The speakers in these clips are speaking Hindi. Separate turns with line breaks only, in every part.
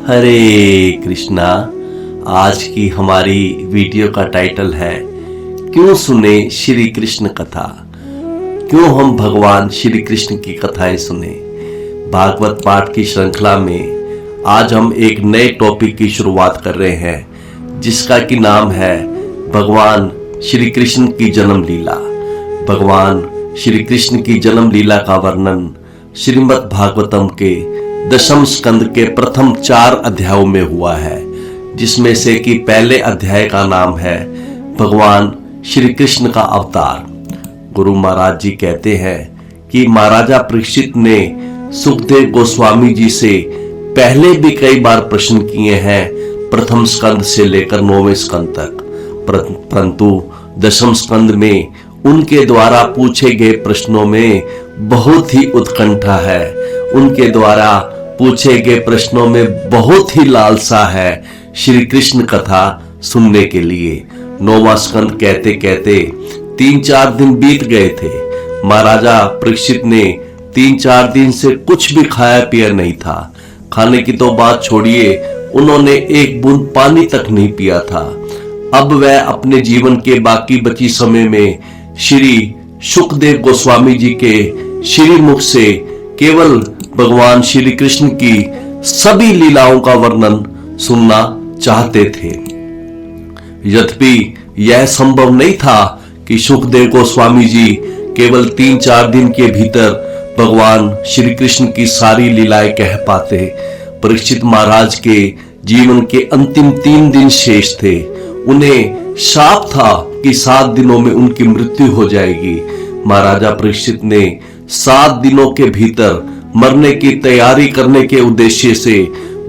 हरे कृष्णा। आज की हमारी वीडियो का टाइटल है क्यों सुने श्री कृष्ण कथा। क्यों हम भगवान श्री कृष्ण की कथाएं सुने। भागवत पाठ की श्रृंखला में आज हम एक नए टॉपिक की शुरुआत कर रहे हैं जिसका की नाम है भगवान श्री कृष्ण की जन्म लीला। भगवान श्री कृष्ण की जन्म लीला का वर्णन श्रीमद् भागवतम के दशम स्कंद के प्रथम 4 अध्यायों में हुआ है, जिसमें से कि पहले अध्याय का नाम है भगवान श्री कृष्ण का अवतार। गुरु महाराज जी कहते हैं कि महाराजा परीक्षित ने सुखदेव गोस्वामी जी से पहले भी कई बार प्रश्न किए हैं, प्रथम स्कंद से लेकर 9वें स्कंद तक, परंतु दशम स्कंद में उनके द्वारा पूछे गए प्रश्नों में बहुत ही उत्कंठा है। उनके द्वारा पूछे गए प्रश्नों में बहुत ही लालसा है श्री कृष्ण कथा सुनने के लिए। 9वां स्कंद कहते कहते 3-4 दिन बीत गए थे। महाराजा परीक्षित ने 3-4 दिन से कुछ भी खाया पिया नहीं था। खाने की तो बात छोड़िए, उन्होंने एक बूंद पानी तक नहीं पिया था। अब वह अपने जीवन के बाकी बची समय में श्री सुखदेव गोस्वामी जी के श्री मुख से केवल भगवान श्री कृष्ण की सभी लीलाओं का वर्णन सुनना चाहते थे। यद्यपि यह संभव नहीं था कि सुखदेव गोस्वामी जी केवल 3-4 दिन के भीतर भगवान श्री कृष्ण की सारी लीलाएं कह पाते। परीक्षित महाराज के जीवन के अंतिम 3 दिन शेष थे। उन्हें शाप था कि 7 दिनों में उनकी मृत्यु हो जाएगी। महाराजा परीक्षित ने 7 दिनों के भीतर मरने की तैयारी करने के उद्देश्य से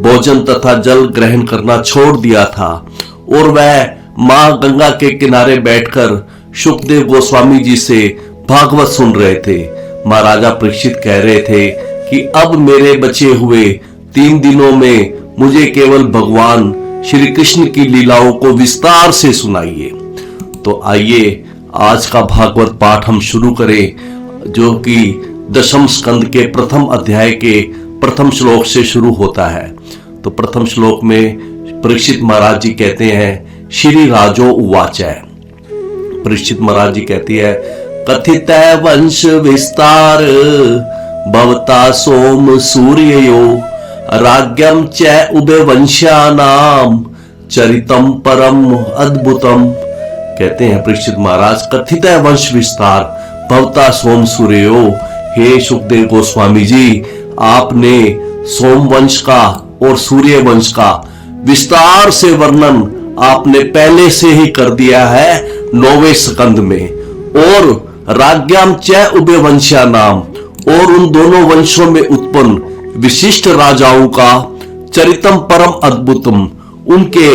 भोजन तथा जल ग्रहण करना छोड़ दिया था और वह मां गंगा के किनारे बैठकर सुखदेव गोस्वामी जी से भागवत सुन रहे थे। महाराजा परीक्षित कह रहे थे कि अब मेरे बचे हुए 3 दिनों में मुझे केवल भगवान श्री कृष्ण की लीलाओं को विस्तार से सुनाइए। तो आइए आज का भागवत पाठ हम शुरू करें, जो कि दशम स्कंद के प्रथम अध्याय के प्रथम श्लोक से शुरू होता है। तो प्रथम श्लोक में परीक्षित महाराज जी कहते हैं, श्री राजो उवाच। परीक्षित महाराज जी कहती है, कथित वंश विस्तार भवता सोम सूर्यो राज्ञम च उभय वंश्यानाम चरितम परम अद्भुतम। कहते हैं परीक्षित महाराज, कथित वंश विस्तार भवता सोम सूर्यो। हे सुखदेव गोस्वामी जी, आपने सोम वंश का और सूर्य वंश का विस्तार से वर्णन आपने पहले से ही कर दिया है 9वें स्कंद में। और राज्ञाम च उभय वंश्या नाम, और उन दोनों वंशों में उत्पन्न विशिष्ट राजाओं का चरितम परम अद्भुतम, उनके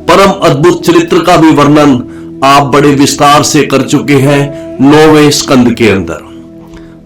परम अद्भुत चरित्र का भी वर्णन आप बड़े विस्तार से कर चुके हैं 9वें स्कंद के अंदर।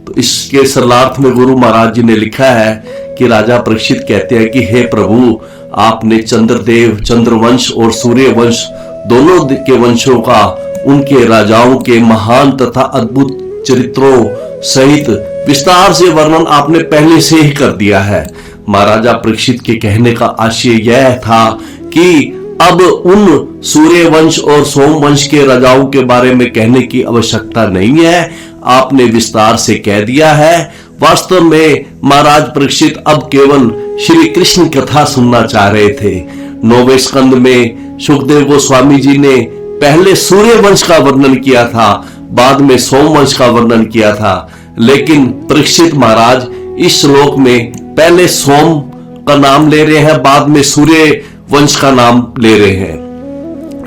तो इसके सरलार्थ में गुरु महाराज जी ने लिखा है कि राजा परीक्षित कहते हैं कि हे प्रभु, आपने चंद्रदेव चंद्रवंश और सूर्य वंश दोनों के वंशों का, उनके राजाओं के महान तथा अद्भुत चरित्रों सहित विस्तार से वर्णन आपने पहले से ही कर दिया है। महाराजा परीक्षित के कहने का आशय यह था कि अब उन सूर्य वंश और सोम वंश के राजाओं के बारे में कहने की आवश्यकता नहीं है, आपने विस्तार से कह दिया है। वास्तव में महाराज परीक्षित अब केवल श्री कृष्ण कथा सुनना चाह रहे थे। 9वें स्कंद में सुखदेव गोस्वामी जी ने पहले सूर्य वंश का वर्णन किया था, बाद में सोम वंश का वर्णन किया था, लेकिन परीक्षित महाराज इस श्लोक में पहले सोम का नाम ले रहे हैं, बाद में सूर्य वंश का नाम ले रहे हैं।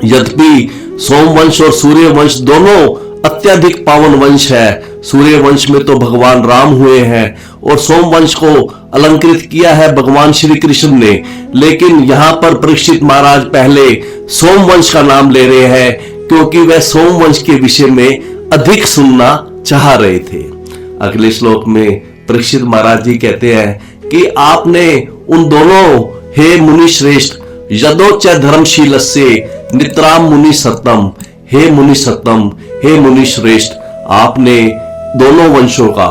यद्यपि सोम वंश और सूर्य वंश दोनों अत्यधिक पावन वंश है। सूर्य वंश में तो भगवान राम हुए हैं और सोम वंश को अलंकृत किया है भगवान श्री कृष्ण ने, लेकिन यहां पर परीक्षित महाराज पहले सोम वंश का नाम ले रहे हैं क्योंकि वह सोम वंश के विषय में अधिक सुनना चाह रहे थे। अगले श्लोक में परीक्षित महाराज जी कहते हैं कि आपने उन दोनों, हे मुनि श्रेष्ठ, यदोच धर्मशीलस्य नित्राम मुनि सत्तम, हे मुनि सत्तम, हे मुनि श्रेष्ठ, आपने दोनों वंशों का,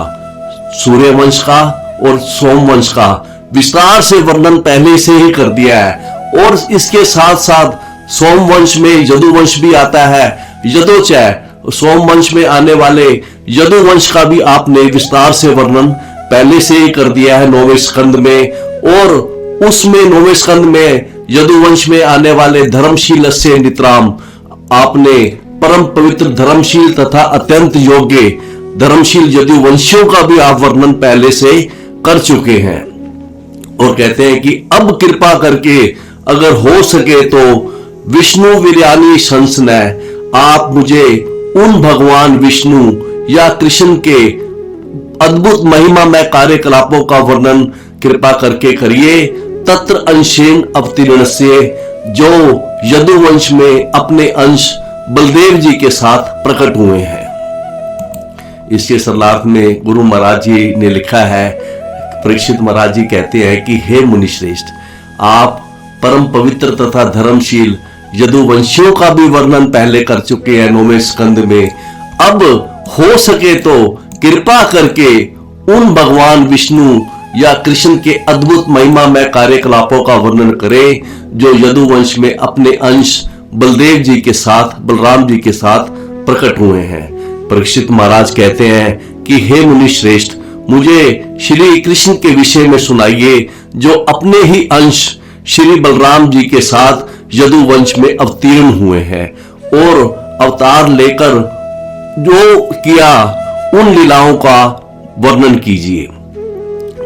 सूर्य वंश का और सोम वंश का विस्तार से वर्णन पहले से ही कर दिया है। और इसके साथ साथ सोमवंश में यदुवंश भी आता है, यदोच है, सोमवंश में आने वाले यदुवंश का भी आपने विस्तार से वर्णन पहले से ही कर दिया है 9वें स्कंद में। और उसमें 9वें स्कंद में यदुवंश में आने वाले धर्मशील से नितराम आपने परम पवित्र धर्मशील तथा अत्यंत योग्य धर्मशील यदुवंशियों का भी आप वर्णन पहले से कर चुके हैं। और कहते हैं कि अब कृपा करके अगर हो सके तो विष्णु वीर्यानी शंसनय, आप मुझे उन भगवान विष्णु या कृष्ण के अद्भुत महिमामय कार्यकलापों का वर्णन कृपा करके करिए। तत्र अंशेन अवतीर्ण से, जो यदुवंश में अपने अंश बलदेव जी के साथ प्रकट हुए हैं। इसके सरलार्थ में गुरु महाराज जी ने लिखा है, परीक्षित महाराज जी कहते हैं कि हे मुनिश्रेष्ठ, आप परम पवित्र तथा धर्मशील यदुवंशियों का भी वर्णन पहले कर चुके हैं 9वें स्कंद में। अब हो सके तो कृपा करके उन भगवान विष्णु या कृष्ण के अद्भुत महिमामय कार्यकलापों का वर्णन करें जो यदुवंश में अपने अंश बलदेव जी के साथ, बलराम जी के साथ प्रकट हुए हैं। परीक्षित महाराज कहते हैं कि हे मुनि श्रेष्ठ, मुझे श्री कृष्ण के विषय में सुनाइए जो अपने ही अंश श्री बलराम जी के साथ यदुवंश में अवतीर्ण हुए हैं और अवतार लेकर जो किया उन लीलाओं का वर्णन कीजिए।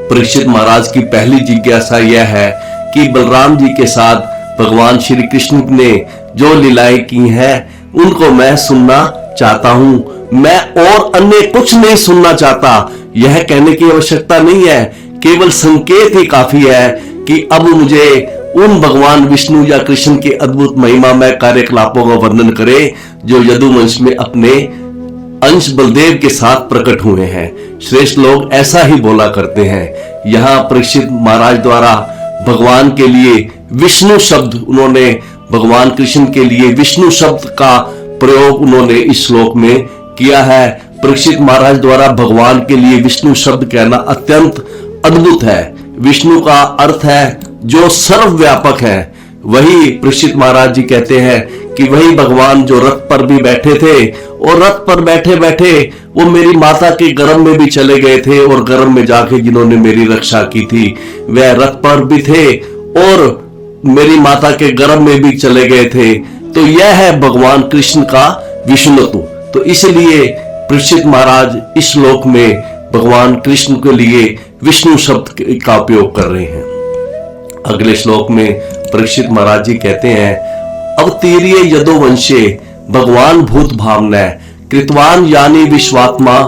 परीक्षित महाराज की पहली जिज्ञासा यह है कि बलराम जी के साथ भगवान श्री कृष्ण ने जो लीलाएं की हैं उनको मैं सुनना चाहता हूं। मैं और अन्य कुछ नहीं सुनना चाहता, यह कहने की आवश्यकता नहीं है, केवल संकेत ही काफी है कि अब मुझे उन भगवान विष्णु या कृष्ण के अद्भुत महिमामय कार्यकलापों का वर्णन करे जो यदुवंश में अपने अंश बलदेव के साथ प्रकट हुए हैं। श्रेष्ठ लोग ऐसा ही बोला करते हैं। यहाँ परीक्षित महाराज द्वारा भगवान के लिए विष्णु शब्द, उन्होंने भगवान कृष्ण के लिए विष्णु शब्द का प्रयोग उन्होंने इस श्लोक में किया है। परीक्षित महाराज द्वारा भगवान के लिए विष्णु शब्द कहना अत्यंत अद्भुत है। विष्णु का अर्थ है जो सर्वव्यापक है। वही परीक्षित महाराज जी कहते हैं कि वही भगवान जो रथ पर भी बैठे थे और रथ पर बैठे बैठे वो मेरी माता के गर्भ में भी चले गए थे और गर्भ में जाके जिन्होंने मेरी रक्षा की थी वह रथ पर भी थे और मेरी माता के गर्भ में भी चले गए थे। तो यह है भगवान कृष्ण का विष्णुत्व। तो इसलिए परीक्षित महाराज इस श्लोक में भगवान कृष्ण के लिए विष्णु शब्द का उपयोग कर रहे हैं। अगले श्लोक में परीक्षित महाराज जी कहते हैं, अवतीर्य यदुवंशे भगवान भूत भावना कृतवान यानी विश्वात्मा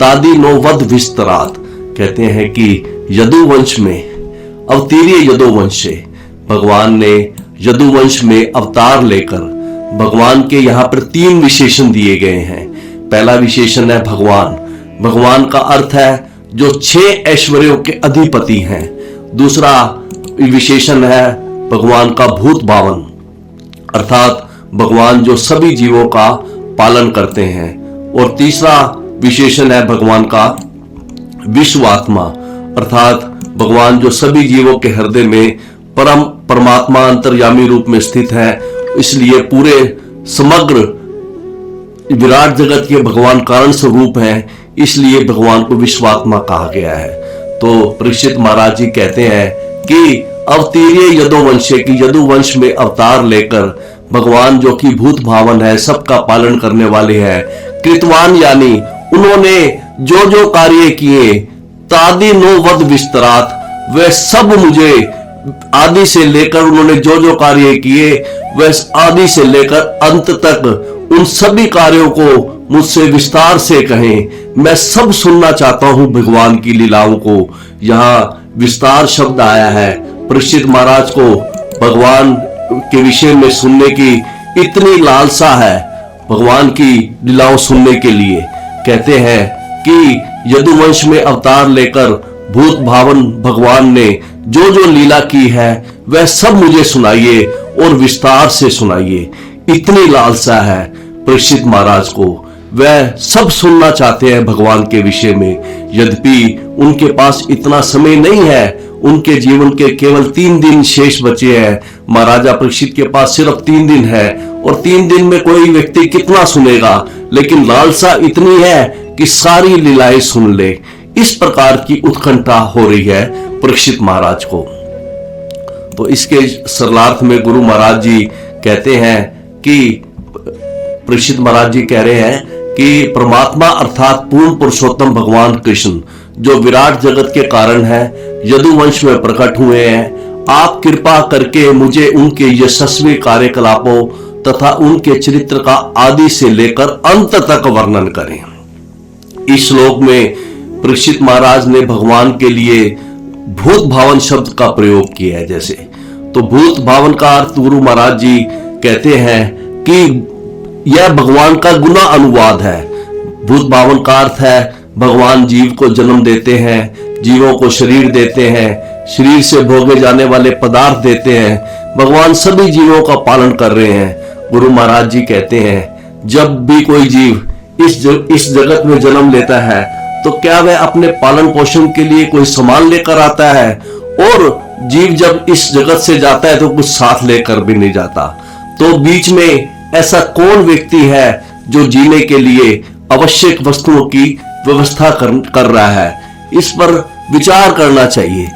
तादि नो वध विस्तरात। कहते हैं कि यदुवंश में, अवतीर्य यदुवंशे, भगवान ने यदुवंश में अवतार लेकर भगवान के यहाँ पर 3 विशेषण दिए गए हैं। पहला विशेषण है भगवान। भगवान का अर्थ है जो 6 ऐश्वर्यों के अधिपति हैं। दूसरा विशेषण है भगवान का भूत भावन, अर्थात भगवान जो सभी जीवों का पालन करते हैं। और तीसरा विशेषण है भगवान का विश्वात्मा, अर्थात भगवान जो सभी जीवों के हृदय में परमात्मा अंतर्यामी रूप में स्थित है। इसलिए पूरे समग्र विराट जगत के भगवान कारण स्वरूप हैं, इसलिए भगवान को विश्वात्मा कहा गया है। तो परीक्षित महाराज जी कहते हैं कि अवतीर्य यदुवंशे की यदुवंश में अवतार लेकर भगवान जो कि भूत भावन है, सबका पालन करने वाले हैं, कृतवान यानी उन्होंने जो जो कार्य किए, तादि नो वध विस्तरात, वह सब मुझे आदि से लेकर उन्होंने जो जो कार्य किए वह आदि से लेकर अंत तक उन सभी कार्यों को मुझसे विस्तार से कहें। मैं सब सुनना चाहता हूं भगवान की लीलाओं को। यहाँ विस्तार शब्द आया है। परीक्षित महाराज को भगवान के विषय में सुनने की इतनी लालसा है, भगवान की लीलाओं सुनने के लिए। कहते हैं कि यदुवंश में अवतार लेकर भूत भावन भगवान ने जो जो लीला की है वह सब मुझे सुनाइए और विस्तार से सुनाइए। इतनी लालसा है परीक्षित महाराज को, वह सब सुनना चाहते हैं भगवान के विषय में। यद्यपि उनके पास इतना समय नहीं है, उनके जीवन के केवल 3 दिन शेष बचे हैं। महाराजा परीक्षित के पास सिर्फ 3 दिन है, और 3 दिन में कोई व्यक्ति कितना सुनेगा, लेकिन लालसा इतनी है कि सारी लीलाएं सुन ले। इस प्रकार की उत्कंठा हो रही है परीक्षित महाराज को। तो इसके सरलार्थ में गुरु महाराज जी कहते हैं कि परीक्षित महाराज जी कह रहे हैं कि परमात्मा अर्थात पूर्ण पुरुषोत्तम भगवान कृष्ण जो विराट जगत के कारण है, यदुवंश में प्रकट हुए हैं। आप कृपा करके मुझे उनके यशस्वी कार्यकलापों तथा उनके चरित्र का आदि से लेकर अंत तक वर्णन करें। इस श्लोक में परीक्षित महाराज ने भगवान के लिए भूत भावन शब्द का प्रयोग किया है। जैसे तो भूत भावन का अर्थ गुरु महाराज जी कहते हैं कि यह भगवान का गुना अनुवाद है। भूत भावन का अर्थ है भगवान जीव को जन्म देते हैं, जीवों को शरीर देते हैं, शरीर से भोगे जाने वाले पदार्थ देते हैं, भगवान सभी जीवों का पालन कर रहे हैं। गुरु महाराज जी कहते हैं जब भी कोई जीव इस जगत में जन्म लेता है तो क्या वह अपने पालन पोषण के लिए कोई सामान लेकर आता है, और जीव जब इस जगत से जाता है तो कुछ साथ लेकर भी नहीं जाता। तो बीच में ऐसा कौन व्यक्ति है जो जीने के लिए आवश्यक वस्तुओं की व्यवस्था कर रहा है? इस पर विचार करना चाहिए।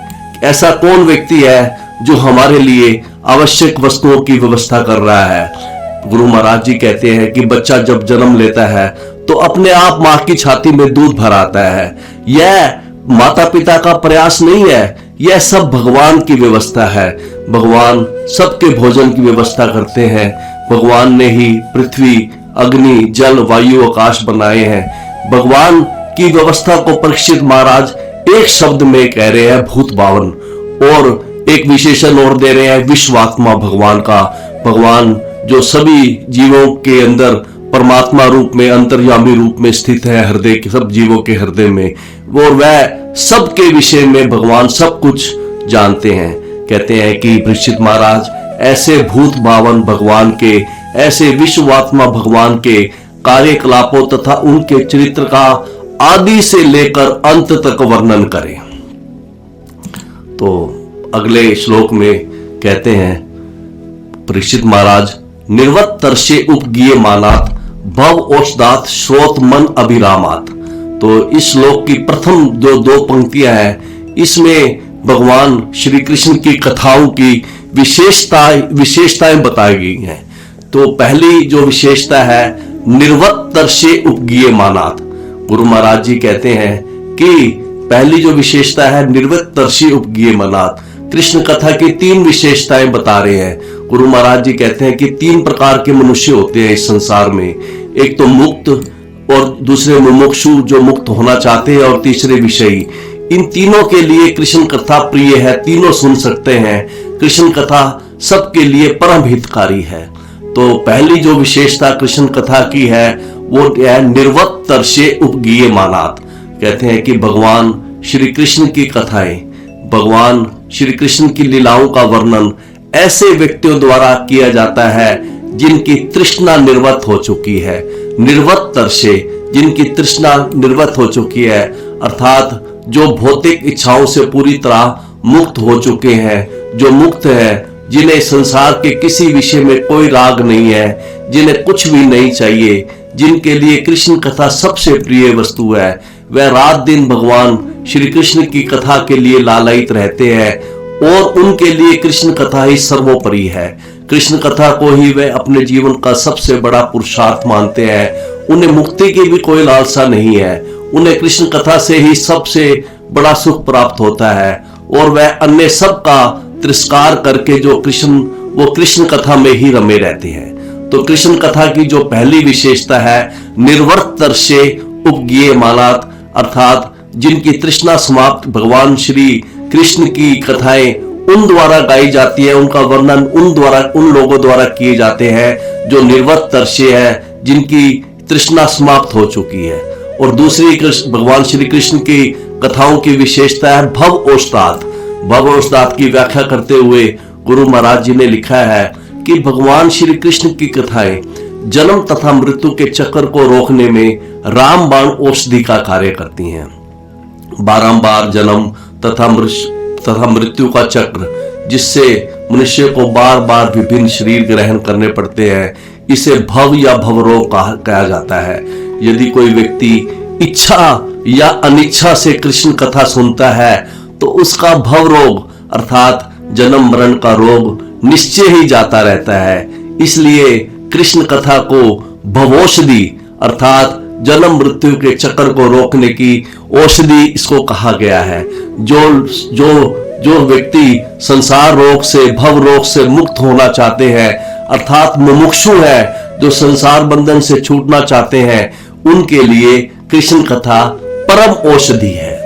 ऐसा कौन व्यक्ति है जो हमारे लिए आवश्यक वस्तुओं की व्यवस्था कर रहा है? गुरु महाराज जी कहते हैं कि बच्चा जब जन्म लेता है तो अपने आप मां की छाती में दूध भराता है। यह माता पिता का प्रयास नहीं है, यह सब भगवान की व्यवस्था है। भगवान सबके भोजन की व्यवस्था करते हैं। भगवान ने ही पृथ्वी, अग्नि, जल, वायु, आकाश बनाए हैं। भगवान की व्यवस्था को परीक्षित महाराज एक शब्द में कह रहे हैं भूत भावन, और एक विशेषण और दे रहे हैं विश्वात्मा भगवान का। भगवान जो सभी जीवों के अंदर परमात्मा रूप में, अंतर्यामी रूप में स्थित है, हृदय के सब जीवों के हृदय में, और वह सबके विषय में भगवान सब कुछ जानते हैं। कहते हैं कि परीक्षित महाराज ऐसे भूत भावन भगवान के, ऐसे विश्वात्मा भगवान के कार्यकलापों तथा उनके चरित्र का आदि से लेकर अंत तक वर्णन करें। तो अगले श्लोक में कहते हैं परीक्षित महाराज निर्वत्तर्षे उपगीय मानात भव औषधात श्रोत मन अभिरामात। तो इस श्लोक की प्रथम जो 2 पंक्तियां हैं, इसमें भगवान श्री कृष्ण की कथाओं की विशेषताएं बताई गई हैं। तो पहली जो विशेषता है निर्वत्तर्षे उपगीय मानात। गुरु महाराज जी कहते हैं कि पहली जो विशेषता है निर्वत्तर्षे उपगीय मानात। कृष्ण कथा की 3 विशेषताएं बता रहे हैं। गुरु महाराज जी कहते हैं कि 3 प्रकार के मनुष्य होते हैं इस संसार में। एक तो मुक्त, और दूसरे मुमुक्षु जो मुक्त होना चाहते हैं, और तीसरे विषयी। इन तीनों के लिए कृष्ण कथा प्रिय है, तीनों सुन सकते हैं। कृष्ण कथा सबके लिए परम हितकारी है। तो पहली जो विशेषता कृष्ण कथा की है वो है निर्वत्तर्षे उपगीय मानात। कहते हैं कि भगवान श्री कृष्ण की कथाएं, भगवान श्री कृष्ण की लीलाओं का वर्णन ऐसे व्यक्तियों द्वारा किया जाता है जिनकी तृष्णा निर्वत हो चुकी है। निर्वत्तर्षे, जिनकी तृष्णा निर्वत हो चुकी है, अर्थात जो भौतिक इच्छाओं से पूरी तरह मुक्त हो चुके हैं, जो मुक्त है, जिन्हें संसार के किसी विषय में कोई राग नहीं है, जिन्हें कुछ भी नहीं चाहिए, जिनके लिए कृष्ण कथा सबसे प्रिय वस्तु है, वह रात दिन भगवान श्री कृष्ण की कथा के लिए लालायित रहते हैं, और उनके लिए कृष्ण कथा ही सर्वोपरि है। कृष्ण कथा को ही वे अपने जीवन का सबसे बड़ा पुरुषार्थ मानते हैं। उन्हें मुक्ति की भी कोई लालसा नहीं है, उन्हें कृष्ण कथा से ही सबसे बड़ा सुख प्राप्त होता है, और वह अन्य सब का तिरस्कार करके वो कृष्ण कथा में ही रमे रहते हैं। तो कृष्ण कथा की जो पहली विशेषता है निर्वत्तर्षे उपगीय मानात, अर्थात जिनकी तृष्णा समाप्त, भगवान श्री कृष्ण की कथाएं उन द्वारा गाई जाती है, उनका वर्णन उन लोगों द्वारा किए जाते हैं जो निर्वत्तर्षे है, जिनकी तृष्णा समाप्त हो चुकी है। और दूसरी भगवान श्री कृष्ण की कथाओं की विशेषता है भव औषधात। भव औषधात की व्याख्या करते हुए गुरु महाराज जी ने लिखा है कि भगवान श्री कृष्ण की कथाएं जन्म तथा मृत्यु के चक्र को रोकने में रामबाण औषधि का कार्य करती हैं। बारंबार जन्म तथा तथा मृत्यु का चक्र, जिससे मनुष्य को बार बार विभिन्न शरीर ग्रहण करने पड़ते हैं, इसे भव या भवरोग कहा जाता है। यदि कोई व्यक्ति इच्छा या अनिच्छा से कृष्ण कथा सुनता है तो उसका भव रोग अर्थात जन्म मरण का रोग निश्चय ही जाता रहता है। इसलिए कृष्ण कथा को भवौषधि अर्थात जन्म मृत्यु के चक्र को रोकने की औषधि इसको कहा गया है। जो व्यक्ति संसार रोग से भव रोग से मुक्त होना चाहते हैं अर्थात मुमुक्षु है, जो संसार बंधन से छूटना चाहते हैं, उनके लिए कृष्ण कथा परम औषधि है।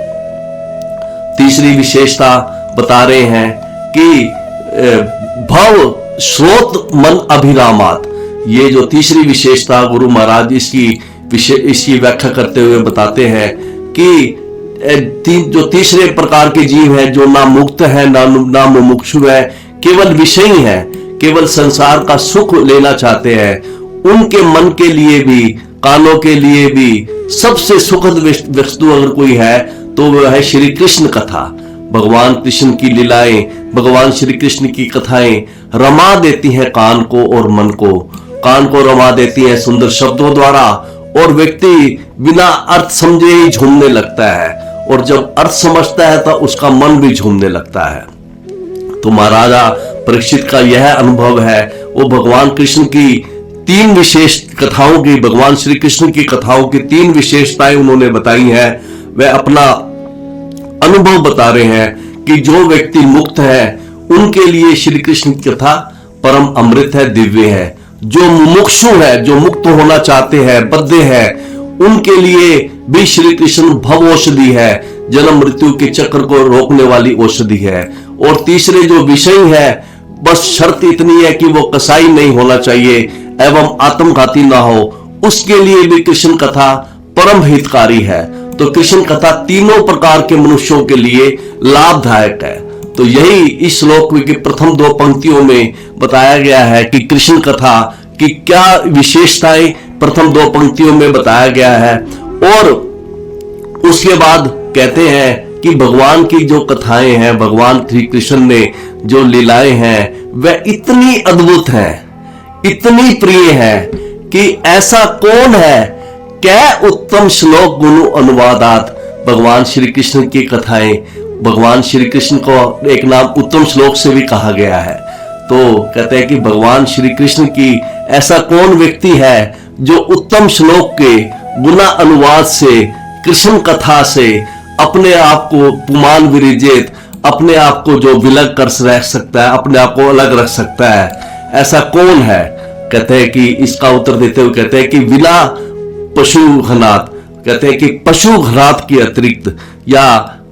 तीसरी विशेषता बता रहे हैं कि भव स्रोत मन अभिरामात। ये जो तीसरी विशेषता गुरु महाराज इसकी व्याख्या करते हुए बताते हैं कि जो तीसरे प्रकार के जीव हैं, जो ना मुक्त है ना मुमुक्षु है, केवल विषयी है, केवल संसार का सुख लेना चाहते हैं, उनके मन के लिए भी, कानों के लिए भी सबसे सुखद वस्तु अगर कोई है तो वह है श्री कृष्ण कथा। भगवान कृष्ण की लीलाएं, भगवान श्री कृष्ण की कथाएं रमा देती हैं कान को और मन को। कान को रमा देती हैं सुंदर शब्दों द्वारा, और व्यक्ति बिना अर्थ समझे ही झूमने लगता है, और जब अर्थ समझता है तो उसका मन भी झूमने लगता है। तो महाराजा परीक्षित का यह अनुभव है। वो भगवान कृष्ण की तीन विशेष कथाओं की, भगवान श्री कृष्ण की कथाओं की तीन विशेषताएं उन्होंने बताई हैं। वह अपना अनुभव बता रहे हैं कि जो व्यक्ति मुक्त है उनके लिए श्री कृष्ण की कथा परम अमृत है, दिव्य है। जो मुमुक्षु है, जो मुक्त होना चाहते हैं, बद्ध है, उनके लिए भी श्री कृष्ण भव औषधि है, जन्म मृत्यु के चक्र को रोकने वाली औषधि है। और तीसरे जो विषय है, बस शर्त इतनी है कि वो कसाई नहीं होना चाहिए एवं आत्मघाती ना हो, उसके लिए भी कृष्ण कथा परम हितकारी है। तो कृष्ण कथा तीनों प्रकार के मनुष्यों के लिए लाभदायक है। तो यही इस श्लोक की प्रथम दो पंक्तियों में बताया गया है कि कृष्ण कथा की क्या विशेषताएं प्रथम दो पंक्तियों में बताया गया है। और उसके बाद कहते हैं कि भगवान की जो कथाएं हैं, भगवान श्री कृष्ण ने जो लीलाएं हैं, वह इतनी अद्भुत हैं, इतनी प्रिय है कि ऐसा कौन है। क्या उत्तम श्लोक गुरु अनुवादात। भगवान श्री कृष्ण की कथाएं, भगवान श्री कृष्ण को एक नाम उत्तम श्लोक से भी कहा गया है। तो कहते हैं कि भगवान श्री कृष्ण की ऐसा कौन व्यक्ति है जो उत्तम श्लोक के गुना अनुवाद से, कृष्ण कथा से अपने आप को पुमान विरिजेत, अपने आप को जो विलग कर रह सकता है, अपने आप को अलग रख सकता है, ऐसा कौन है। कहते हैं कि इसका उत्तर देते हुए कहते हैं कि बिना पशु घनात, कहते हैं कि पशु घनात के अतिरिक्त या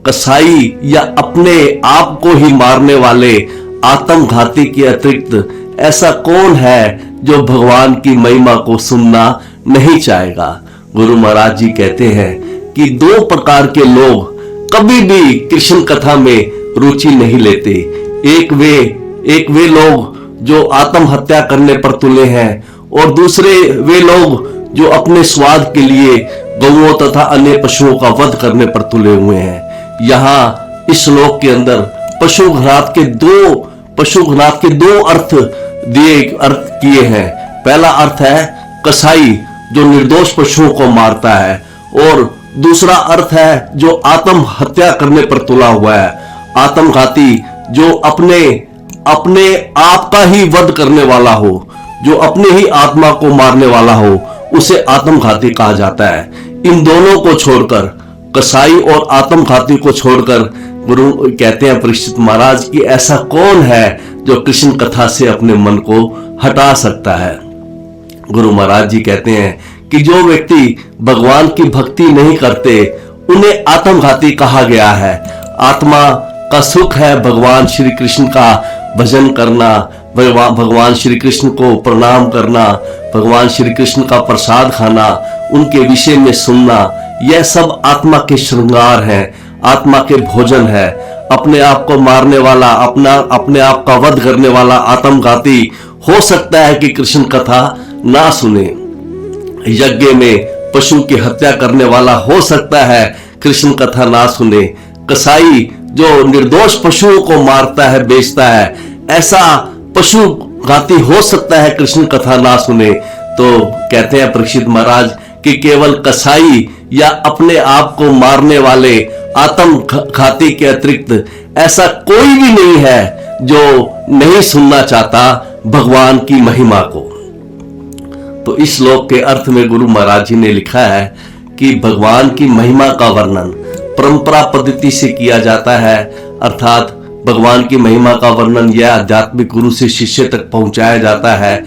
कसाई या अपने आप को ही मारने वाले आत्मघाती के अतिरिक्त ऐसा कौन है जो भगवान की महिमा को सुनना नहीं चाहेगा। गुरु महाराज जी कहते हैं कि दो प्रकार के लोग कभी भी कृष्ण कथा में रुचि नहीं लेते। एक वे लोग जो आत्महत्या करने पर तुले हैं, और दूसरे वे लोग जो अपने स्वाद के लिए गौओं तथा अन्य पशुओं का वध करने पर तुले हुए हैं। यहाँ इस श्लोक के अंदर पशुघ्नात के दो अर्थ किए हैं। पहला अर्थ है कसाई जो निर्दोष पशुओं को मारता है, और दूसरा अर्थ है जो आत्महत्या करने पर तुला हुआ है, आत्मघाती जो अपने आप का ही वध करने वाला हो, जो अपने ही आत्मा को मारने वाला हो, उसे आत्मघाती कहा जाता है। इन दोनों को छोड़कर, कसाई और आत्मघाती को छोड़कर, गुरु कहते हैं परीक्षित महाराज की ऐसा कौन है जो कृष्ण कथा से अपने मन को हटा सकता है। गुरु महाराज जी कहते हैं कि जो व्यक्ति भगवान की भक्ति नहीं करते उन्हें आत्मघाती कहा गया है। आत्मा का सुख है भगवान श्री कृष्ण का भजन करना, भगवान श्री कृष्ण को प्रणाम करना, भगवान श्री कृष्ण का प्रसाद खाना, उनके विषय में सुनना, यह सब आत्मा के श्रृंगार हैं, आत्मा के भोजन है। अपने आप को मारने वाला, अपने आप का वध करने वाला आत्मघाती हो सकता है कि कृष्ण कथा ना सुने। यज्ञ में पशु की हत्या करने वाला हो सकता है कृष्ण कथा ना सुने। कसाई जो निर्दोष पशुओं को मारता है, बेचता है, ऐसा पशु घाती हो सकता है कृष्ण कथा ना सुने? तो कहते हैं परीक्षित महाराज कि केवल कसाई या अपने आप को मारने वाले आत्म घाती के अतिरिक्त ऐसा कोई भी नहीं है जो नहीं सुनना चाहता भगवान की महिमा को। तो इस श्लोक के अर्थ में गुरु महाराज जी ने लिखा है कि भगवान की महिमा का वर्णन परंपरा पद्धति से किया जाता है, अर्थात भगवान की महिमा का वर्णन यह आध्यात्मिक गुरु से शिष्य तक पहुंचाया जाता है।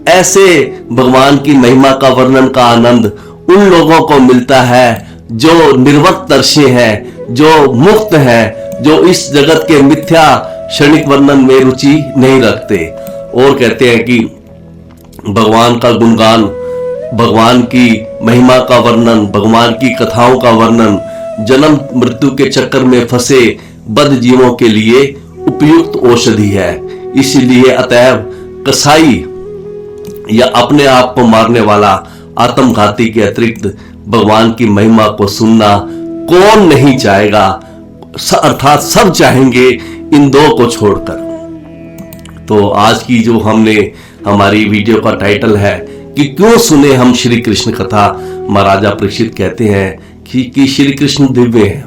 ऐसे भगवान की महिमा का वर्णन का आनंद उन लोगों को मिलता है जो निर्वक्तर्षी हैं, जो मुक्त हैं, जो इस जगत के मिथ्या क्षणिक वर्णन में रुचि नहीं रखते और कहते हैं कि भगवान का गुणगान, भगवान की महिमा का वर्णन, भगवान की कथाओं का वर्णन जन्म मृत्यु के चक्कर में फंसे बद्ध जीवों के लिए उपयुक्त औषधि है। इसीलिए अतएव कसाई या अपने आप को मारने वाला आत्मघाती के अतिरिक्त भगवान की महिमा को सुनना कौन नहीं चाहेगा, अर्थात सब चाहेंगे इन दो को छोड़कर। तो आज की जो हमारी वीडियो का टाइटल है कि क्यों सुने हम श्री कृष्ण कथा, महाराजा परीक्षित कहते हैं कि श्री कृष्ण दिव्य हैं,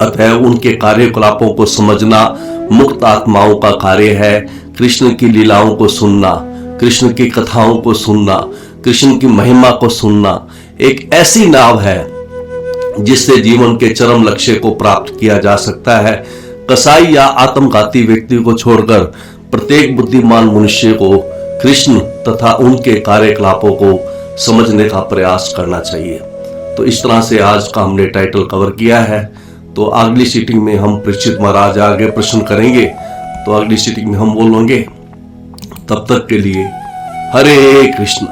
अतः उनके कार्यकलापों को समझना मुक्त आत्माओं का कार्य है। कृष्ण की लीलाओं को सुनना, कृष्ण की कथाओं को सुनना, कृष्ण की महिमा को सुनना एक ऐसी नाव है जिससे जीवन के चरम लक्ष्य को प्राप्त किया जा सकता है। कसाई या आत्मघाती व्यक्ति को छोड़कर प्रत्येक बुद्धिमान मनुष्य को कृष्ण तथा उनके कार्यकलापों को समझने का प्रयास करना चाहिए। तो इस तरह से आज का हमने टाइटल कवर किया है। तो अगली सीटिंग में हम परीक्षित महाराज आगे प्रश्न करेंगे, तो अगली सीटिंग में हम बोलेंगे। तब तक के लिए हरे कृष्ण।